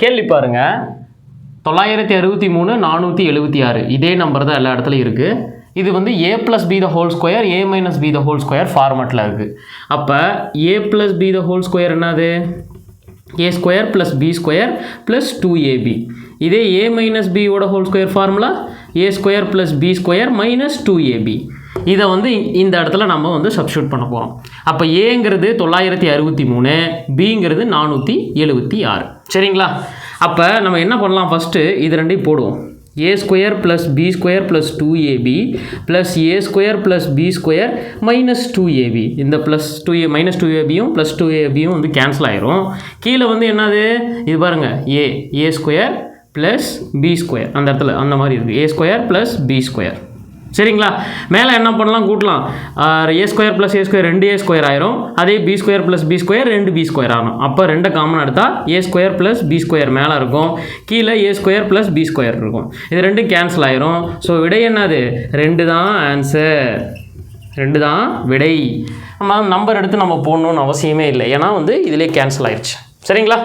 கேள்வி பாருங்கள், 963 476 இதே நம்பர் தான் எல்லா இடத்துலையும் இருக்குது. இது வந்து a + b the whole square a - b the whole square ஃபார்மேட்டில் இருக்குது. அப்போ a + b the whole square என்னது? a square + b square + 2ab. இதே a - b ஓட whole square formula a square + b square - 2ab. இதை வந்து இந்த இடத்துல நம்ம வந்து சப்ஸ்டியூட் பண்ண போகிறோம். அப்போ ஏங்கிறது 963, பிங்கிறது 476. சரிங்களா? அப்போ நம்ம என்ன பண்ணலாம், ஃபஸ்ட்டு இது ரெண்டையும் போடுவோம். a square + b square + 2ab + a square + b square - 2ab. இந்த -2ab + 2ab வந்து கேன்சல் ஆயிரும். கீழே வந்து என்னது இது பாருங்கள், a square + b square அந்த இடத்துல அந்த மாதிரி இருக்குது, a square + b square. சரிங்களா? மேலே என்ன பண்ணலாம், கூட்டலாம். a square + a square 2a square ஆயிரும். அதே b square + b square 2b square ஆகும். அப்போ 2 காமன் எடுத்தால் a square + b square மேலே இருக்கும், கீழே a square + b square இருக்கும். இது ரெண்டும் கேன்சல் ஆயிரும். ஸோ விடை என்னது? 2 தான் ஆன்சர், 2 தான் விடை. நம்ம நம்பர் எடுத்து நம்ம போடணுன்னு அவசியமே இல்லை, ஏன்னா வந்து இதிலே கேன்சல் ஆயிடுச்சு. சரிங்களா?